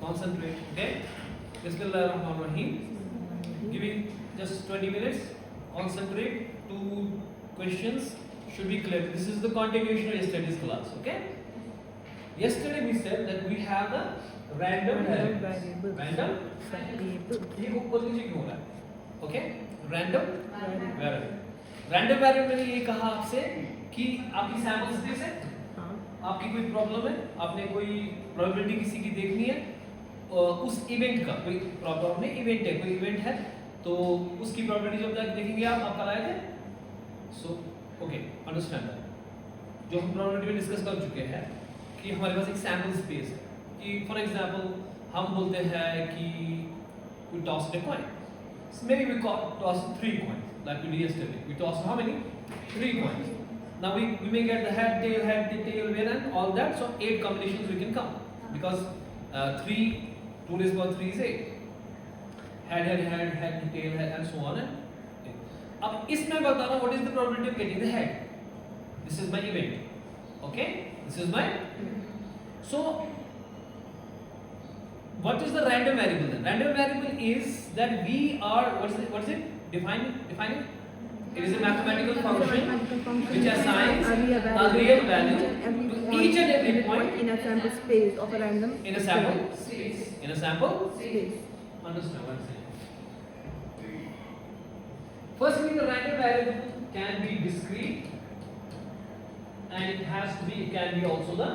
Concentrate. Okay. Bismillahirrahmanirrahim. Giving just 20 minutes. Concentrate. 2 questions should be clear. This is the continuation of yesterday's class. Okay. Yesterday we said that we have the random variables. Random variable. ये ऊपर नीचे क्यों हो रहा है? Okay. Random variable. Random variable मैंने ये कहा आपसे कि आपकी सैंपल स्पेस है, आपकी कोई प्रॉब्लम है, आपने कोई प्रोबेबिलिटी किसी की देखनी है, उस इवेंट का कोई प्रॉब्लम नहीं, इवेंट है, कोई इवेंट है तो उसकी प्रोबेबिलिटी जब तक देखेंगे आप कल आए थे. So okay, understand that. जो हम प्रोबेबिलिटी में डिस्कस कर चुके हैं कि हमारे पास एक सैंपल स्पेस है कि फॉर एग्जांपल हम बोलते हैं कि we tossed a coin. So maybe we tossed 3 coins like we did yesterday. We tossed how many? 3 coins. Now we may get the head, tail, win and all that. So 8 combinations we can come because 3 2 days about 3 is 8. Head, tail, and so on. अब इसमें बता रहा हूँ what is the probability of getting the head. This is my event. Okay, this is my. So what is the random variable then? Random variable is that we are what is it? Defining. It is a mathematical function which assigns a real value to each and every point in a sample space of a random. In a sample space. Space. Understand what I'm saying? Firstly, the random variable can be discrete, and it can be also the.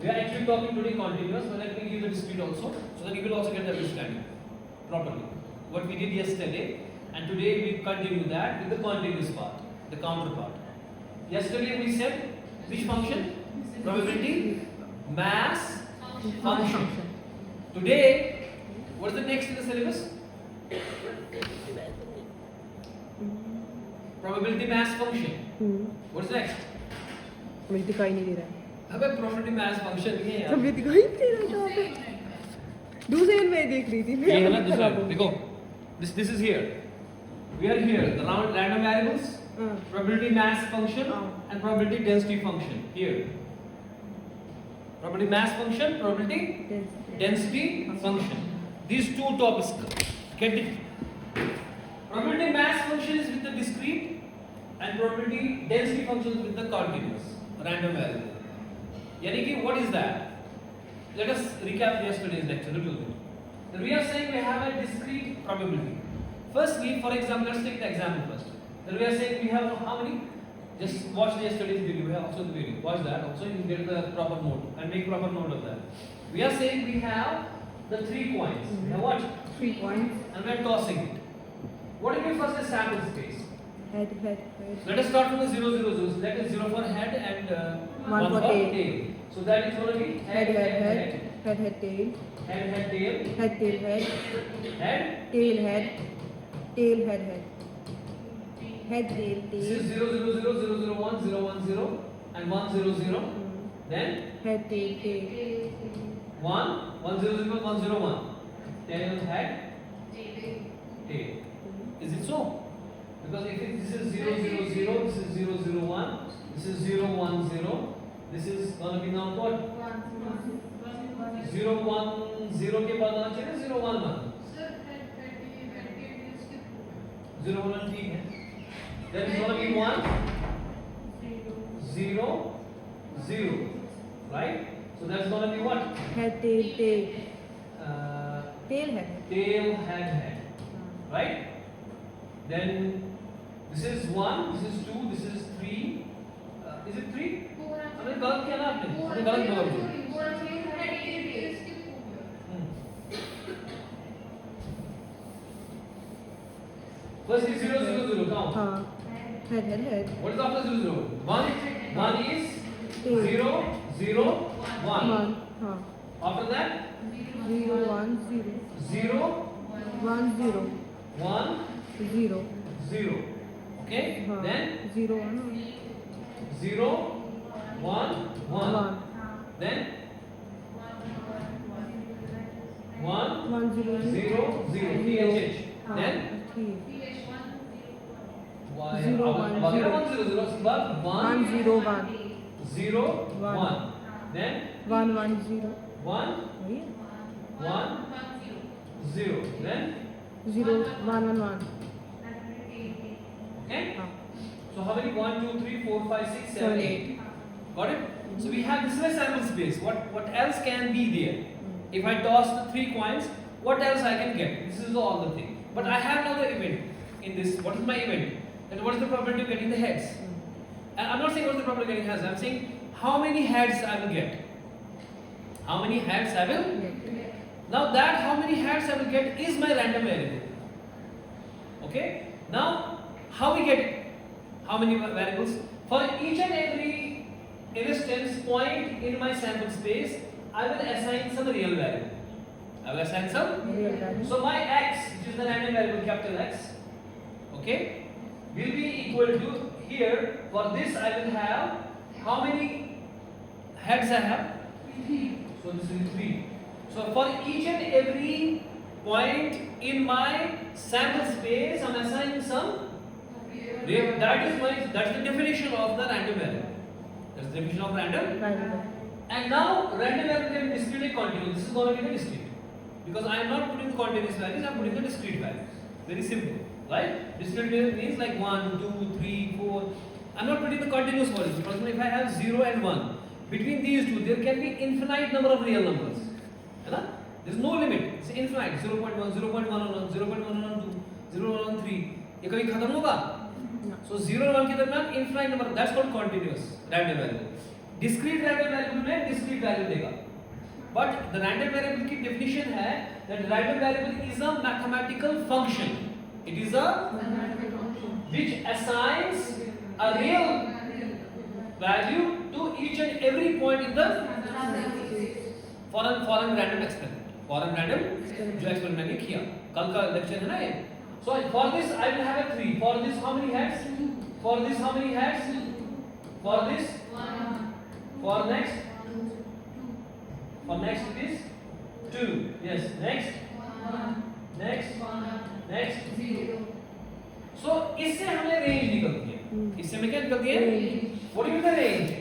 We are actually talking today continuous, but let me give the discrete also, so that you will also get the understanding properly. What we did yesterday, and today we continue that with the continuous part, the counterpart. Yesterday we said which function? Probability mass function. Today, what is the next in the syllabus? Probability mass function. What is next? मुझे दिखाई नहीं दे रहा है. अबे probability mass function ये है. मुझे दिखाई नहीं दे रहा था पे. दूसरे दिन मैं देख रही थी. ये है ना दूसरा. देखो, this is here. We are here. The random variables, probability mass function, and probability density function here. Probability mass function, probability density function. These 2 topics. Get it? Probability mass function is with the discrete, and probability density function is with the continuous random variable. Yani ki what is that? Let us recap yesterday's lecture a little bit. Then we are saying we have a discrete probability. Firstly, for example, let's take the example first. Then we are saying we have how many? Just watch yesterday's video. We have also the video. Watch that. Also, you get the proper note and make proper note of that. We are saying we have the 3 coins. We have what? 3 coins. And we are tossing it. What do we first? The sample space. Head. Let us start from the 0, 0, 0. So that is 0 for head and 1 for tail. So that is going to be head, Head, tail. head, tail. Head, tail. Head, Tail, head. Head, tail, this tail. is 0, 0, 0, 0, 0, 1, 0, 1, 0 and 1, 0, 0. Then Head, tail. 1, 1, 0, 0, 1, 0, 1. Tail, head, tail. Is it so? Because if this is 0, 0, 0, this is 0, 0, 1, this is 0, 1, 0, this is going to be now what? 0, 1, 0 के बाद आना चाहिए 0, 1, 1. 0, 1 ठीक है. Then it's going to be 1, 0, 0. Right? So that's going to be what? Head, tail. Tail, head. Tail, head. Right? Then this is 1, this is 2, this is 3. Is it 3? हमने गलत किया ना आपने? हमने गलत बोला. First is 0, 0, 0. Count. Head. What is after 0, 0? 1 is Tail. 0, 0, 1. After that? 0, 1, 0. 0, 1, 0. 1, 0. 0. Okay? Then 0, 1. 0, 1, 1. Then 1, 1, 0, 0, 0. THH. Then 3. Why? 0, 1, 0. 1, 0, 0. 1, 0, 1. 0, 1. 1. Then 1 1 0 1 वही 1 0, then 0 1 1 1 okay. हाँ So how many? 1 2 3 4 5 6 7 7 8. Got it? So we have this is a sample space. What else can be there? If I toss the 3 coins, what else I can get? This is all the thing. But I have another event in this. What is my event? And what is the probability of getting the heads? And I'm not saying what's the probability of getting heads. I'm saying how many heads I will get. How many heads I will? Now that how many heads I will get is my random variable. Okay? Now how we get it? How many variables? For each and every instance point in my sample space, I will assign some real variable. I will assign some real value. So my x, which is the random variable capital X, okay, will be equal to here. For this I will have how many heads I have? So this will be 3. So for each and every point in my sample space, I am assigning some. That's the definition of the random variable. That's the definition of random. Variable. And now random variable can be discrete and continuous. This is going to be the discrete. Because I am not putting the continuous values, I am putting the discrete values. Very simple. Right? Discrete means like 1, 2, 3, 4. I am not putting the continuous values. Because if I have 0 and 1, between these two there can be infinite number of real numbers. There is no limit. It's infinite. 0.1, 0.111, 0.112, 0.113. ये कभी खत्म होगा? So 0 और 1 के दरमियान infinite number. That's called continuous random variable. Discrete random variable में discrete value देगा. But the random variable की definition है that random variable is a mathematical function. It is a which assigns a real value to each and every point in the foreign random experiment. Foreign random जो experiment मैंने किया. कल का lecture है ना ये. So for this I will have a 3. For this how many heads? For this how many heads? For this? 1. For next? For next it is 2. Yes. Next? 1. Next? 1. Next? 0. So इससे हमें range निकलती है. इससे हमें क्या निकलती है? What is the range?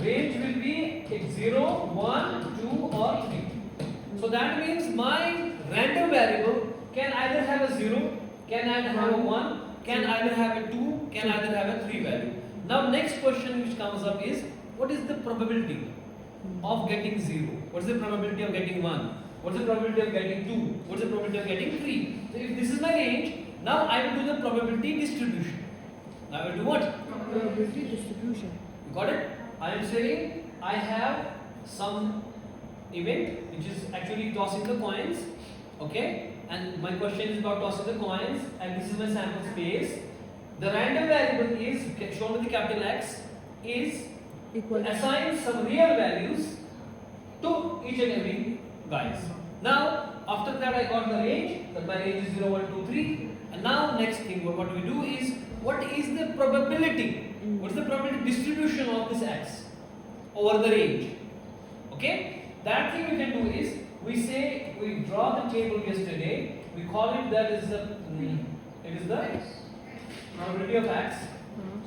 Range will be 0, 1, 2 or 3. So that means my random variable can either have a 0, can either have a 1, can either have a 2, can either have a 3 value. Now next question which comes up is, what is the probability of getting 0? What is the probability of getting 1? What is the probability of getting 2? What is the probability of getting 3? So if this is my range, now I will do the probability distribution. Now I will do what? Probability distribution. You got it? I am saying I have some event which is actually tossing the coins, okay, and my question is about tossing the coins, and this is my sample space. The random variable is shown with the capital X is Equal. assign some real values to each and every guys. Now after that I got the range, that my range is 0, 1, 2, 3, and now next thing what we do is, what is the probability? What is the probability distribution of this X over the range? Okay? That thing we can do is, we say, we draw the table yesterday, we call it that is the, it is the probability of X.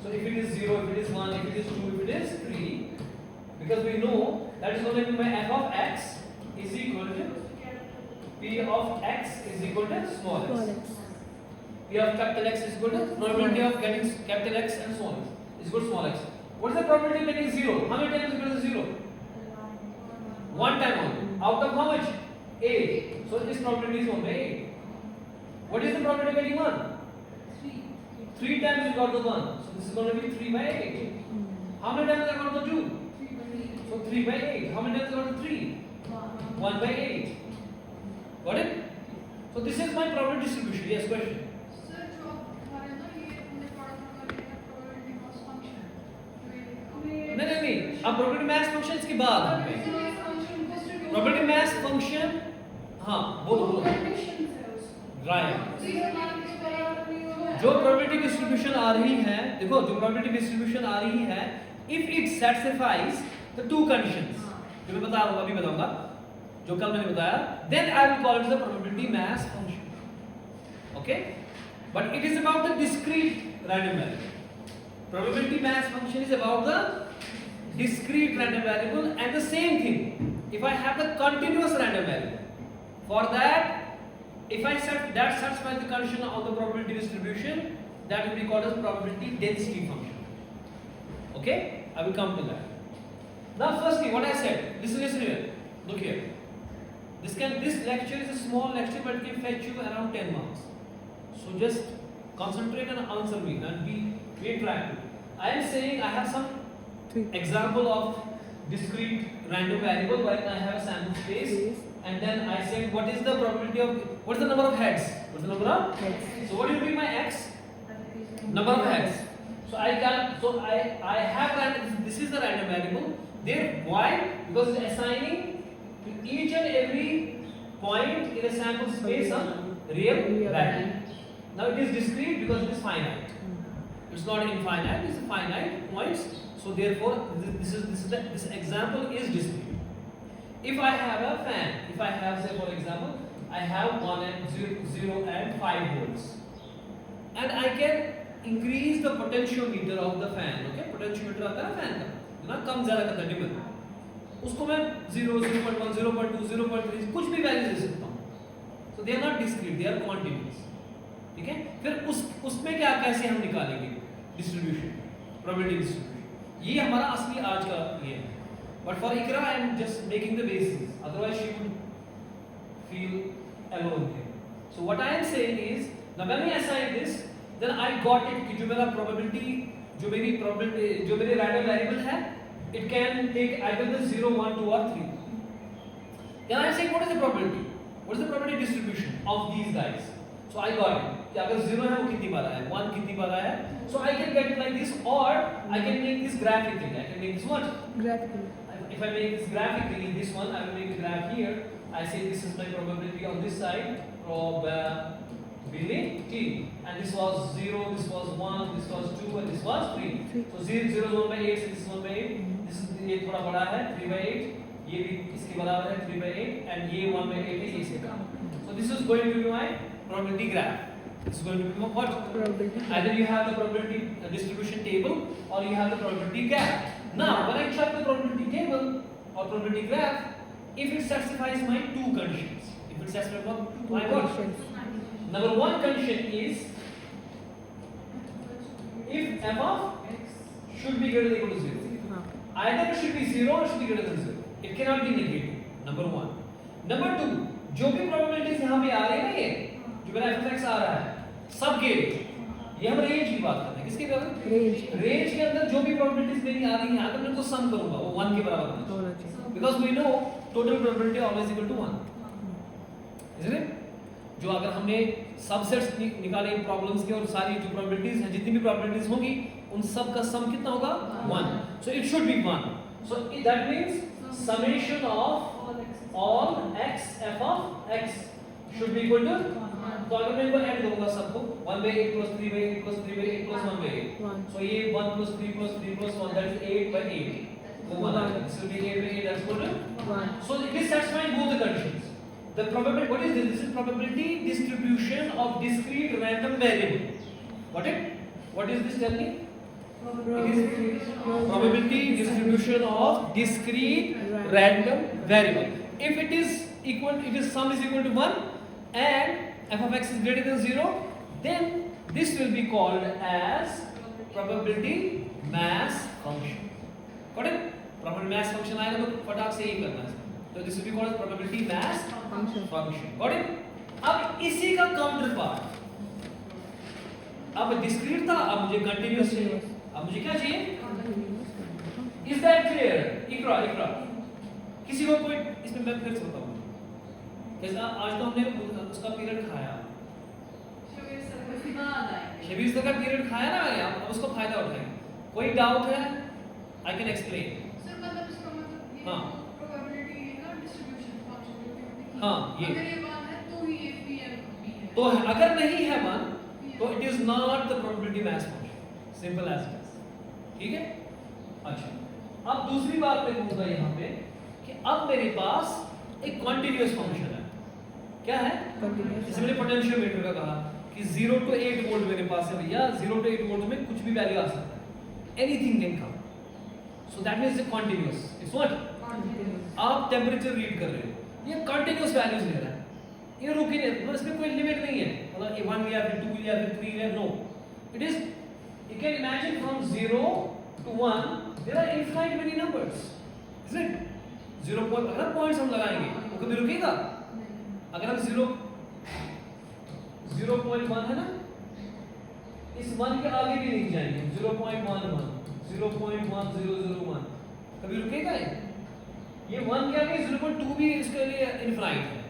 So if it is 0, if it is 1, if it is 2, if it is 3, because we know that is going to be my f of x is equal to p of x is equal to small x. P of capital X is equal to probability of getting capital X and small x is equal to small x. What is the probability of getting 0? How many times is equal to 0? One time only. Out of how much? 8. So this probability is 1 by 8. What is the probability of getting 1? 3 times you got the 1. So this is going to be 3 by 8. How many times I got the 2? So 3 by 8. How many times I got the 3? 1 by 8. Got it? So this is my probability distribution. Yes, question. Sir, जो हमारे ना ये हमने पढ़ा था कल ये probability mass function. नहीं. अब probability mass function इसके बाद. Probability mass function, हाँ, वो right. जो probability distribution आ रही है, देखो जो probability distribution आ रही है, if it satisfies the two conditions, जो मैं बता रहा हूँ अभी बताऊँगा, जो कल मैंने बताया, then I will call it the probability mass function. Okay? But it is about the discrete random variable. Probability mass function is about the discrete random variable, and the same thing if I have the continuous random variable. For that, if I set that satisfies the condition of the probability distribution, that will be called as probability density function. Okay, I will come to that. Now firstly, what I said, listen here, look here. This lecture is a small lecture, but it can fetch you around 10 marks. So just concentrate and answer me and be track. I am saying I have some example of discrete random variable where I have a sample space, and then I said what is the probability of, what is the number of heads? What is the number of heads? So what will be my x? Number of heads. So I have random, this is the random variable. There, why? Because it's assigning to each and every point in a sample space a real value. Now it is discrete because it is finite. It's not infinite, it's finite points. So therefore, this example is discrete. If I have a fan, if I have, say for example, I have 1 and 0 and 5 volts, and I can increase the potentiometer of the fan. Okay, potentiometer आता है fan का, ना कम ज़्यादा करता है depend. उसको मैं 0, 0.1, 0.2, 0.3 कुछ भी वैल्यू दे सकता हूँ. So they are not discrete, they are continuous. ठीक है? फिर उसमें क्या कैसे हम निकालेंगे डिस्ट्रीब्यूशन, प्रोबेबिलिटी डिस्ट्रीब्यूशन. ये हमारा असली आज का ये है. But for Ikra, I am just making the basis. Otherwise, she would feel alone here. So what I am saying is, now when I assign this, then I got it कि जो मेरा probability, जो मेरी random variable है, it can take either the 0, 1, 2 or 3. Then I am saying what is the probability? What is the probability distribution of these guys? So I got it. कि अगर 0 है वो कितनी बार आया है, 1 कितनी बार आया है. So I can get it like this, or I can make this graphically. I can make this what? Graphically. If I make this graphically, this one, I will make the graph here. I say this is my probability on this side, probability, and this was 0, this was 1, this was 2, and this was 3. So 0 is 1 by 8, so this is 1 by 8. This is ये थोड़ा बड़ा है 3 by 8. ये भी इसके बराबर है 3 by 8, and ये 1 by 8 है ये इसके बराबर. So this is going to be my probability graph. This is going to be my what? Probability. Either you have the probability distribution table, or you have the probability graph. Now, when I check the probability table or probability graph, if it satisfies my two conditions, if it satisfies my what? Number one condition is if f of x should be greater than equal to 0. Either it should be 0 or it should be greater than 0. It cannot be negative. Number one. Number two, जो भी probabilities यहाँ पे आ रही है ना ये, जो मेरा f of x आ रहा है, सब के ये हम रेंज की बात कर रहे हैं. किसके बराबर? रेंज के अंदर जो भी प्रोबेबिलिटीज मेरी आ रही हैं, अगर मैं उनको सम करूंगा वो 1 के बराबर होना चाहिए. Because we know total probability always equal to 1. इसलिए जो अगर हमने सबसेट्स निकाले प्रॉब्लम्स के, और सारी जो प्रोबेबिलिटीज हैं, जितनी भी प्रोबेबिलिटीज होंगी, उन सब का सम कितना होगा? 1. So it should be 1. So that means summation of all x f of x should be equal to. तो अगर मैं इनको ऐड करूंगा सबको 1 by 8 plus 3 by 8 plus 3 by 8 plus 1 by 8. So ये 1 plus 3 plus 3 plus 1, that is 8 by 8. वो 1 आएगा. This will be 8 by 8, that's equal to 1. So it is satisfying both the conditions. The probability, what is this? This is probability distribution of discrete random variable. What is this? Tell me. It is probability distribution of discrete random variable. If it is equal, it is sum is equal to 1 and f of x is greater than 0, then this will be called as probability mass function. Got it? Probability mass function आएगा तो फटाक से ही करना है. तो this will be called as probability mass function. Got it? अब इसी का काउंटर पार्ट, अब डिस्क्रीट था, अब मुझे कंटिन्यूअस चाहिए. अब मुझे क्या चाहिए? Is that clear? इकरा किसी को कोई इसमें मैं फिर से बताऊँ. जैसा आज तो हमने उसका पीरियड खाया, शबीर सर का पीरियड खाया ना, अब उसको फायदा उठाएंगे. कोई डाउट है? I can explain. सर मतलब इसका मतलब ये हाँ. प्रोबेबिलिटी का डिस्ट्रीब्यूशन फंक्शन. हाँ, ये. अगर ये 1 है तो ही ये p है. तो अगर नहीं है 1 तो it is not the probability mass function. Simple as it is. ठीक है? अच्छा, अब दूसरी बात मैं कहूंगा यहाँ पे कि अब मेरे पास एक कॉन्टिन्यूअस फंक्शन है. क्या है? जैसे मैंने पोटेंशियोमीटर का कहा कि 0 to 8 वोल्ट मेरे पास है भैया. 0 to 8 वोल्ट में कुछ भी वैल्यू आ सकता है. Anything can come. So that means it's continuous. It's what? आप टेम्परेचर रीड कर रहे हो, ये कंटिन्यूअस वैल्यूज ले रहा है, ये रुक ही नहीं, मतलब इसमें कोई लिमिट नहीं है, मतलब 1 या फिर 2 या फिर 3 या no. It is, you can imagine from 0 to 1 there are infinite many numbers, is it? 0 point, अगर पॉइंट्स हम लगाएंगे वो कभी रुकेगा? अगर हम 0.1 है ना, इस 1 के आगे भी नहीं जाएंगे, 0.11, 0.1001, कभी रुकेगा ये 1 के आगे 0.2 भी इसके लिए इनफाइनाइट है,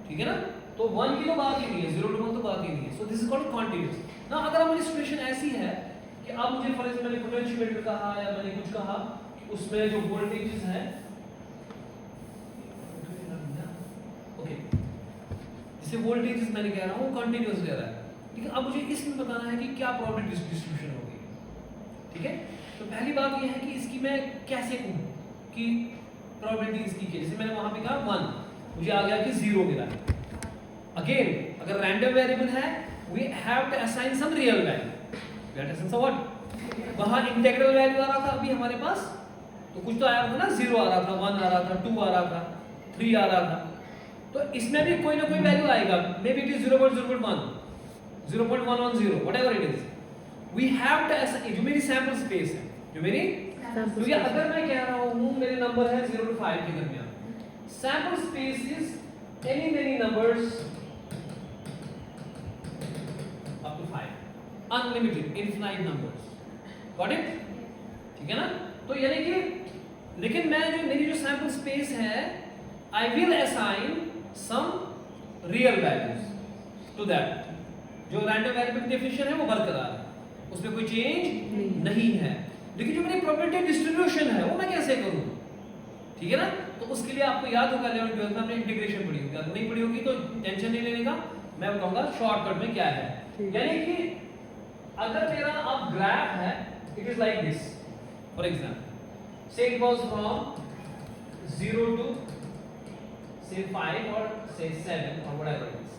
ठीक है ना? तो 1 की तो बात ही नहीं है, 0 to 1 तो बात ही नहीं है. So this is called continuous. ना अगर हमारी सिचुएशन ऐसी है कि अब मुझे फॉर एग्जांपल मैंने पोटेंशियोमीटर कहा या मैंने कुछ कहा, उसमें जो वोल्टेजेस है, ओके, जैसे वोल्टेजेस मैंने कह रहा हूँ कंटिन्यूअस ले रहा है, ठीक है? अब मुझे इसमें बताना है कि क्या प्रोबेबिलिटी डिस्ट्रीब्यूशन होगी, ठीक है? तो पहली बात ये है कि इसकी मैं कैसे कहूँ कि प्रोबेबिलिटी इसकी क्या, जैसे मैंने वहां पे कहा 1, मुझे आ गया कि 0 मिला. अगेन अगर रैंडम वेरिएबल है, we have to assign some real value. We have to assign some what? वहां इंटीग्रल वैल्यू आ रहा था अभी हमारे पास, तो कुछ तो आया था ना, 0 आ रहा था, 1 आ रहा था, 2 आ रहा था, 3 आ रहा था. तो इसमें भी कोई ना कोई वैल्यू आएगा, maybe it is 0.01, 0.110, whatever it is. We have to assign, जो मेरी सैंपल स्पेस है, जो मेरी, तो ये अगर मैं कह रहा हूं मेरे नंबर है 0 to 5 के दरमियान, sample space is any many numbers up to 5, unlimited, infinite numbers. Got it? ठीक है ना? तो यानी कि, लेकिन मैं जो मेरी जो सैंपल स्पेस है, I will assign some real values to that. जो रैंडम वेरिएबल डेफिनेशन है वो बरकरार है, उसमें कोई चेंज नहीं है. लेकिन जो मेरी प्रोबेबिलिटी डिस्ट्रीब्यूशन है वो मैं कैसे करूं? ठीक है ना? तो उसके लिए आपको याद होगा 11th 12th में हमने इंटीग्रेशन पढ़ी होगी, अगर नहीं पढ़ी होगी तो टेंशन नहीं लेने का, मैं बताऊंगा शॉर्टकट में क्या है. यानी कि अगर मेरा अब ग्राफ है, it is like this, for example say it was from 0 to say 5 or say 7 or whatever it is,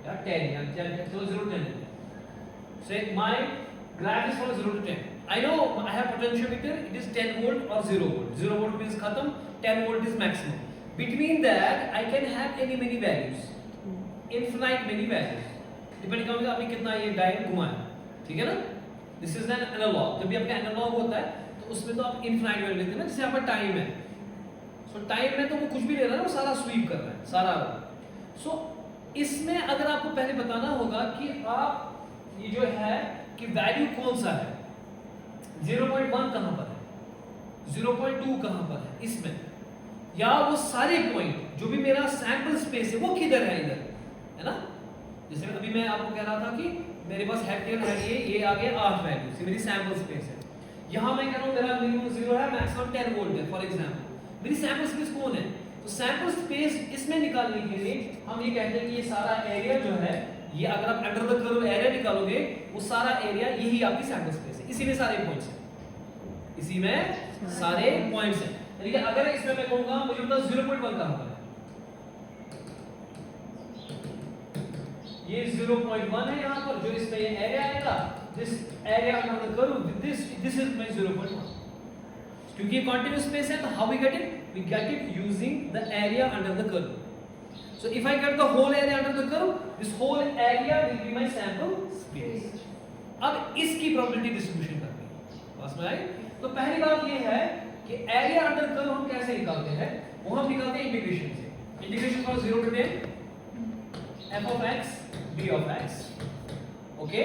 yeah, 10, so 0 to 10. Say my graph is from 0 to 10. I know I have potentiometer, it is 10 volt or 0 volt. 0 volt means khatam, 10 volt is maximum. Between that I can have any many values, infinite many values, depending on आपने कितना ये dial घुमाया, ठीक है ना? This is an analog. जब भी आपका एनालॉग होता है तो उसमें तो आप इनफिनाइट वैल्यू लेते हैं ना, जैसे आपका टाइम है, सो टाइम में तो वो कुछ भी ले रहा है, वो सारा स्वीप कर रहा है, सारा. सो इसमें अगर आपको पहले बताना होगा कि आप ये जो है कि वैल्यू कौन सा है, 0.1 कहां पर है, 0.2 कहां पर है इसमें, या वो सारे पॉइंट जो भी मेरा सैंपल स्पेस है वो किधर है, इधर है ना? जैसे अभी मैं आपको कह रहा था कि मेरे पास हेक्टेयर है, ये आ गया 8 वैल्यू, ये मेरी सैंपल स्पेस है. यहां मैं कह रहा हूं मेरा मिनिमम 0 है, मैक्सिमम 10 वोल्ट है, फॉर एग्जांपल. मेरी सैंपल स्पेस कौन है? तो सैंपल स्पेस इसमें निकालने के लिए हम ये कहते हैं कि ये सारा एरिया जो है, ये अगर आप अंडर द कर्व एरिया निकालोगे, वो सारा एरिया यही आपकी सैंपल स्पेस है, इसी में सारे पॉइंट्स हैं, इसी में सारे पॉइंट्स हैं. यानी कि अगर इसमें मैं कहूंगा मुझे बता 0.1 कहां पर है, ये 0.1 है यहां पर, जो इसमें ये एरिया आएगा, this area under the curve, this is my 0.1. क्योंकि ये कंटीन्यूअस स्पेस है, तो how we get it? We get it using the area under the curve. So if I get the whole area under the curve, this whole area will be my sample space. अब इसकी probability distribution करनी है, समझ में आई? तो पहली बात ये है कि एरिया अंडर कर्व हम कैसे निकालते हैं, वो हम निकालते हैं इंटीग्रेशन से. Integration from 0 to 10 f of x b of x, okay?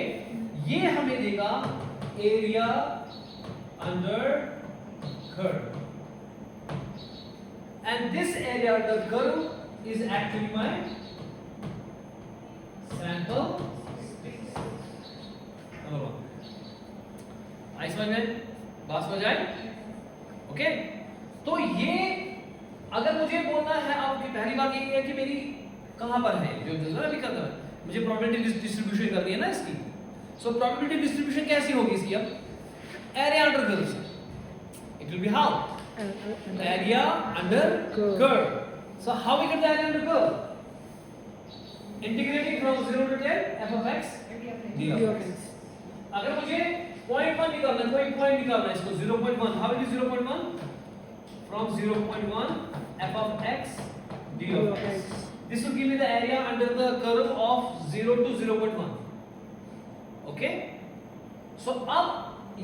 ये हमें देगा area under curve, and this area under curve is actually my sample space. Number 1. आई समझ में बात समझ आए? ओके? तो ये अगर मुझे बोलना है, आपकी पहली बात ये है कि मेरी कहां पर है, जो अभी करना है, मुझे प्रोबेबिलिटी डिस्ट्रीब्यूशन करनी है ना इसकी. सो प्रोबेबिलिटी डिस्ट्रीब्यूशन कैसी होगी इसकी? अब एरिया अंडर कर्व से it will be how area under curve. So how we get the area under curve? Integrating from 0 to 10 f of x d of x. अगर मुझे 0.1 निकालना है, कोई पॉइंट निकालना है इसको 0.1. How it is 0.1? From 0.1 f of x d of x. This will give me the area under the curve of 0 to 0.1. Okay? So अब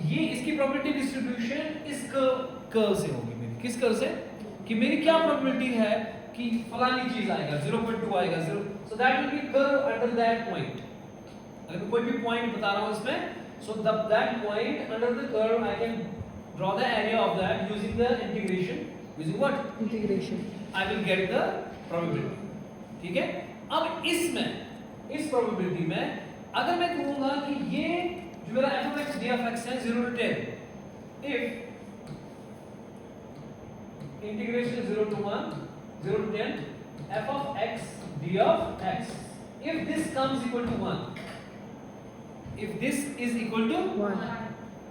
ये इसकी probability distribution इस कर्व से होगी मेरी. किस कर्व से? कि मेरी क्या probability है कि फलानी चीज आएगा 0.2 आएगा 0. So that will be curve under that point. अगर मैं कोई भी point बता रहा हूँ इसमें, so that point under the curve I can draw the area of that using the integration. Using what? Integration. I will get the probability. ठीक है? अब इसमें इस probability में अगर मैं कहूँगा कि ये जो मेरा f of x d of x है 0 to 10, if integration 0 to 1, 0 to 10, f of x d of x, if this comes equal to 1, if this is equal to 1.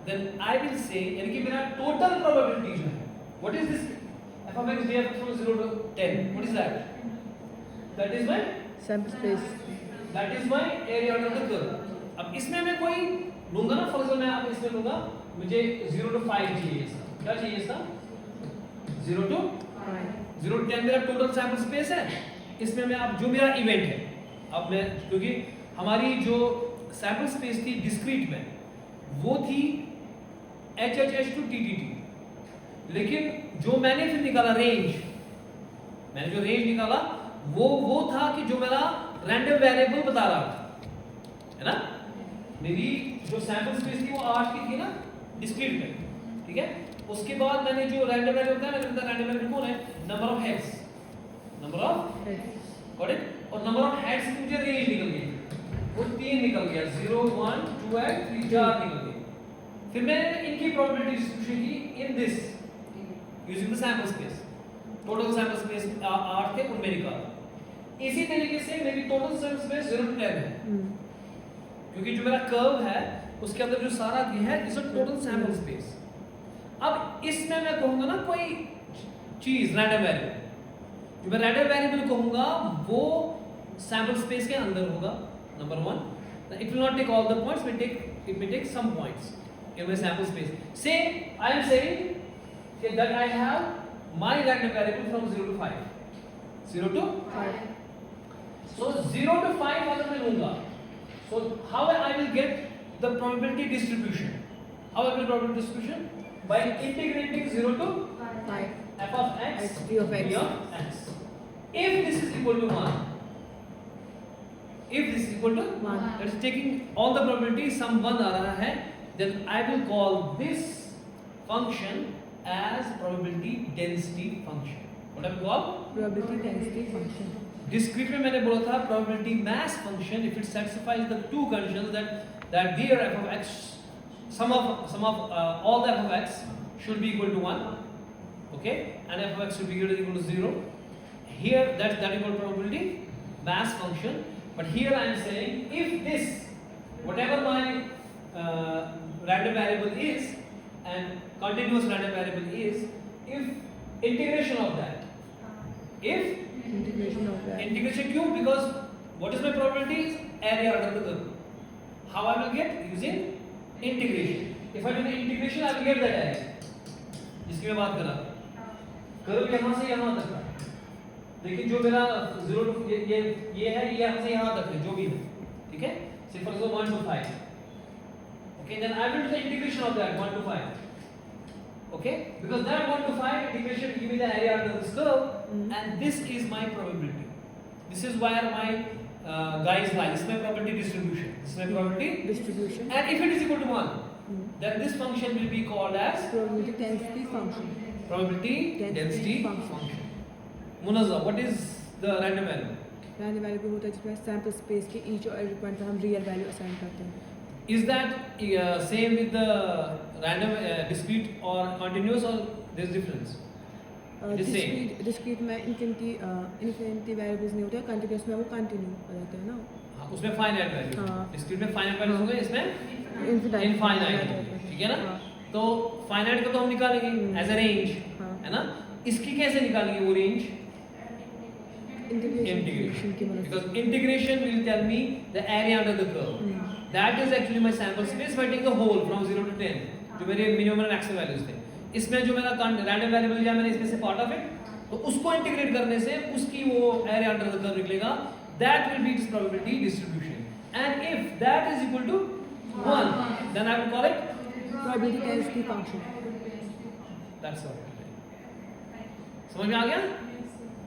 then I will say यानी कि मेरा total probability जो है, what is this f of x d of x from 0 to 10, what is that? That is my Sample space. that is my area under the curve. अब इसमें मैं कोई लूंगा ना, फॉर एग्जांपल मैं आप इसमें लूंगा, मुझे 0 to 5 चाहिए इसका, क्या चाहिए इसका? 0 to 0 to 10 मेरा टोटल सैंपल स्पेस है. इसमें मैं अब जो मेरा इवेंट है, अब मैं क्योंकि हमारी जो सैंपल स्पेस थी डिस्क्रीट में वो थी HH to TTT, लेकिन जो मैंने फिर निकाला रेंज, मैंने जो रेंज निकाला वो था कि जो मेरा रैंडम वेरिएबल बता रहा था, है ना. मेरी जो सैंपल स्पेस थी वो 8 की थी ना डिस्क्रीट में, ठीक है. उसके बाद मैंने जो रैंडम वेरिएबल था, मैंने बताया रैंडम वेरिएबल कौन है? Number of heads, number of got it. और नंबर ऑफ हेड्स की मुझे रेंज निकल गई, वो 3 निकल गया, 0 1 2 and 3 4 निकल गए. फिर मैंने इनकी प्रोबेबिलिटी डिस्ट्रीब्यूशन की in this using the sample space. Total sample space 8 थे, उनमें निकाला. इसी तरीके से मेरी टोटल सैंपल स्पेस 0 to 10 है, क्योंकि जो मेरा कर्व है उसके अंदर जो सारा दिया है is a total sample space. अब इसमें मैं कहूंगा ना कोई चीज रैंडम वेरिएबल, जो मैं रैंडम वेरिएबल कहूंगा वो सैंपल स्पेस के अंदर होगा. Number 1, it will not take all the points, it may take some points in my sample space. Say I am saying that I have my random variable from 0 to 5, 0 to 5. So 0 to 5 अगर मैं लूंगा, so how I will get the probability distribution? How I will probability distribution? By integrating 0 to 5. f of x D of x. d of x. If this is equal to 1, if this is equal to 1. that is taking all the probability, some 1 आ रहा है, then I will call this function as probability density function. What I will call? Probability density function. Discrete में मैंने बोला था probability mass function if it satisfies the two conditions that their f of x, sum of all the f of x should be equal to 1, okay, and f of x should be greater than equal to 0. Here that is called probability mass function. But here I am saying if this whatever my random variable is and continuous random variable is, if integration of that, if Integration of that. integration क्यों? Because what is my probability is area under the curve. How I will get? Using integration. If I do the integration, I will get that area. जिसकी मैं बात कर रहा था, curve यहाँ से यहाँ तक है, लेकिन जो मेरा 0 to ये है, ये यहाँ से यहाँ तक है, जो भी है, ठीक है. Say for example 1 to 5. Okay, then I will do the integration of that 1 to 5. Okay, because that 1 to 5 integration give me the area under this curve, and this is my probability. This is where my guys lie. This is my probability distribution. This is my probability Distribution. And if it is equal to 1, then this function will be called as Probability density function. probability density function. Munazza, what is the random variable? Random variable होता है जिसमें sample space के each और every point पर हम real value assign करते हैं. Is that same with the random discrete or continuous, or there is difference? It is same. Discrete में इनफिनिटी वेरिएबल्स नहीं होते, कंटिन्यूअस में वो कंटिन्यू रहते हैं ना. हाँ, उसमें फाइनाइट वैल्यू, हाँ. डिस्क्रीट में फाइनाइट वैल्यू होंगे, इसमें इनफिनिट इनफाइनाइट, ठीक है ना. हाँ. तो फाइनाइट का तो हम निकालेंगे एज अ रेंज, हाँ. है ना. इसकी कैसे निकालेंगे वो रेंज? इंटीग्रेशन की मदद से। Because integration will tell me the area under the curve. That is actually my sample space. If I take the whole from 0 to 10, जो मेरे minimum और maximum values थे, इसमें जो मेरा random variable लिया मैंने इसमें से part of it, तो उसको integrate करने से उसकी वो area under the curve निकलेगा. That will be its probability distribution. And if that is equal to 1, then I will call it. Probability density function. That's all. समझ में आ गया?